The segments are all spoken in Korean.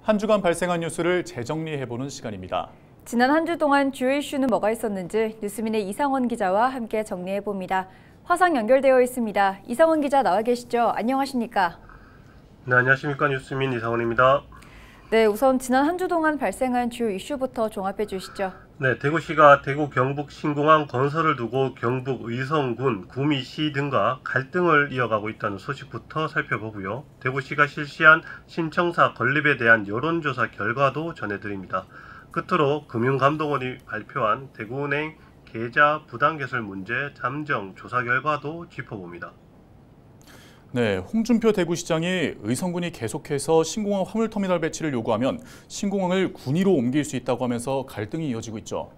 한 주간 발생한 뉴스를 재정리해보는 시간입니다. 지난 한 주 동안 주요 이슈는 뭐가 있었는지 뉴스민의 이상원 기자와 함께 정리해봅니다. 화상 연결되어 있습니다. 이상원 기자 나와 계시죠? 안녕하십니까? 네, 안녕하십니까. 뉴스민 이상원입니다. 네, 우선 지난 한 주 동안 발생한 주요 이슈부터 종합해 주시죠. 네, 대구시가 대구 경북 신공항 건설을 두고 경북 의성군, 구미시 등과 갈등을 이어가고 있다는 소식부터 살펴보고요. 대구시가 실시한 신청사 건립에 대한 여론조사 결과도 전해드립니다. 끝으로 금융감독원이 발표한 대구은행 계좌 부당개설 문제 잠정 조사 결과도 짚어봅니다. 네, 홍준표 대구시장이 의성군이 계속해서 신공항 화물터미널 배치를 요구하면 신공항을 군위로 옮길 수 있다고 하면서 갈등이 이어지고 있죠.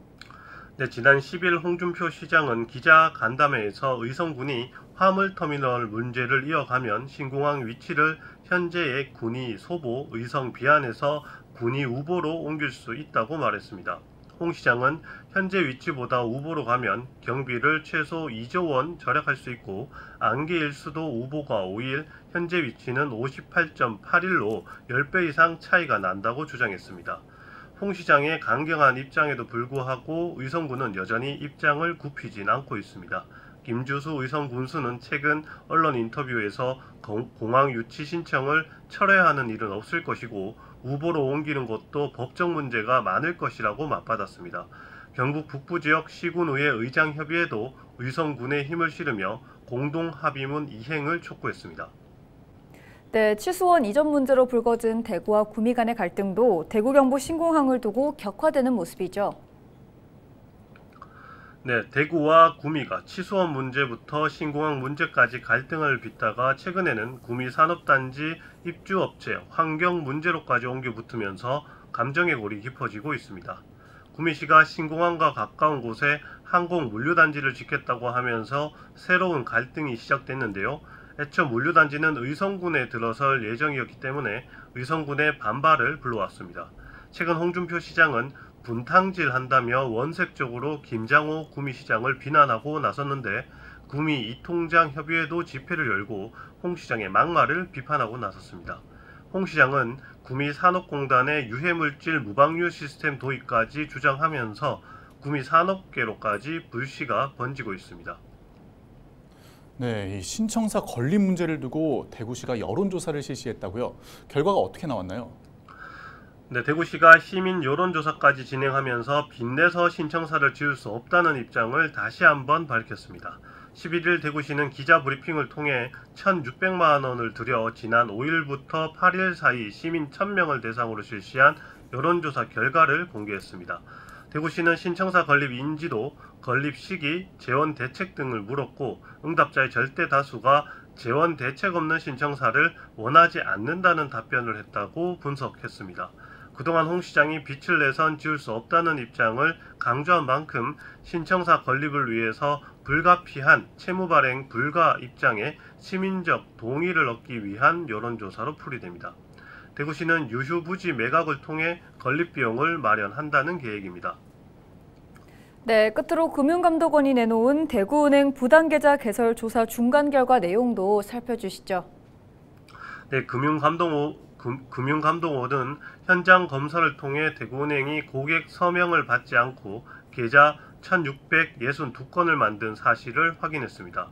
네, 지난 10일 홍준표 시장은 기자 간담회에서 의성군이 화물터미널 문제를 이어가면 신공항 위치를 현재의 군위 소보, 의성 비안에서 군위 우보로 옮길 수 있다고 말했습니다. 홍 시장은 현재 위치보다 우보로 가면 경비를 최소 2조 원 절약할 수 있고 안개일 수도 우보가 5일, 현재 위치는 58.8일로 10배 이상 차이가 난다고 주장했습니다. 홍 시장의 강경한 입장에도 불구하고 의성군은 여전히 입장을 굽히진 않고 있습니다. 김주수 의성 군수는 최근 언론 인터뷰에서 공항 유치 신청을 철회하는 일은 없을 것이고 우보로 옮기는 것도 법적 문제가 많을 것이라고 맞받았습니다. 경북 북부지역 시군의회 의장협의회도 의성군에 힘을 실으며 공동합의문 이행을 촉구했습니다. 네, 치수원 이전 문제로 불거진 대구와 구미 간의 갈등도 대구 경북 신공항을 두고 격화되는 모습이죠. 네, 대구와 구미가 치수원 문제부터 신공항 문제까지 갈등을 빚다가 최근에는 구미 산업단지 입주업체 환경 문제로까지 옮겨 붙으면서 감정의 골이 깊어지고 있습니다. 구미시가 신공항과 가까운 곳에 항공 물류단지를 짓겠다고 하면서 새로운 갈등이 시작됐는데요. 애초 물류단지는 의성군에 들어설 예정이었기 때문에 의성군의 반발을 불러왔습니다. 최근 홍준표 시장은 분탕질한다며 원색적으로 김장호 구미시장을 비난하고 나섰는데 구미 이통장 협의회도 집회를 열고 홍 시장의 막말을 비판하고 나섰습니다. 홍 시장은 구미 산업공단의 유해물질 무방류 시스템 도입까지 주장하면서 구미 산업계로까지 불씨가 번지고 있습니다. 네, 이 신청사 건립 문제를 두고 대구시가 여론조사를 실시했다고요. 결과가 어떻게 나왔나요? 네, 대구시가 시민 여론조사까지 진행하면서 빚내서 신청사를 지을 수 없다는 입장을 다시 한번 밝혔습니다. 11일 대구시는 기자 브리핑을 통해 1,600만 원을 들여 지난 5일부터 8일 사이 시민 1,000명을 대상으로 실시한 여론조사 결과를 공개했습니다. 대구시는 신청사 건립 인지도, 건립 시기, 재원 대책 등을 물었고 응답자의 절대 다수가 재원 대책 없는 신청사를 원하지 않는다는 답변을 했다고 분석했습니다. 그동안 홍 시장이 빚을 내선 지을 수 없다는 입장을 강조한 만큼 신청사 건립을 위해서 불가피한 채무 발행 불가 입장에 시민적 동의를 얻기 위한 여론조사로 풀이됩니다. 대구시는 유휴부지 매각을 통해 건립 비용을 마련한다는 계획입니다. 네, 끝으로 금융감독원이 내놓은 대구은행 부당계좌 개설 조사 중간 결과 내용도 살펴주시죠. 네, 금융감독원은 현장 검사를 통해 대구은행이 고객 서명을 받지 않고 계좌 1,662건을 만든 사실을 확인했습니다.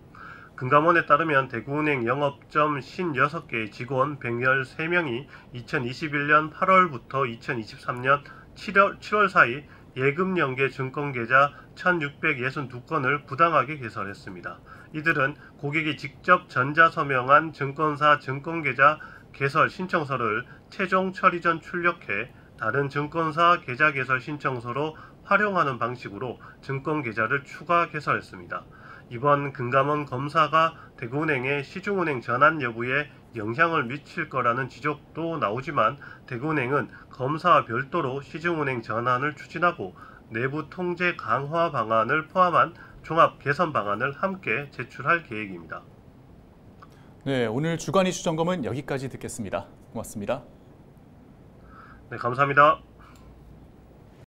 금감원에 따르면 대구은행 영업점 56개의 직원 113명이 2021년 8월부터 2023년 7월 사이 예금연계 증권계좌 1,662건을 부당하게 개설했습니다. 이들은 고객이 직접 전자서명한 증권사 증권계좌 개설 신청서를 최종 처리 전 출력해 다른 증권사 계좌 개설 신청서로 활용하는 방식으로 증권계좌를 추가 개설했습니다. 이번 금감원 검사가 대구은행의 시중은행 전환 여부에 영향을 미칠 거라는 지적도 나오지만 대구은행은 검사와 별도로 시중은행 전환을 추진하고 내부 통제 강화 방안을 포함한 종합 개선 방안을 함께 제출할 계획입니다. 네, 오늘 주간 이슈 점검은 여기까지 듣겠습니다. 고맙습니다. 네, 감사합니다.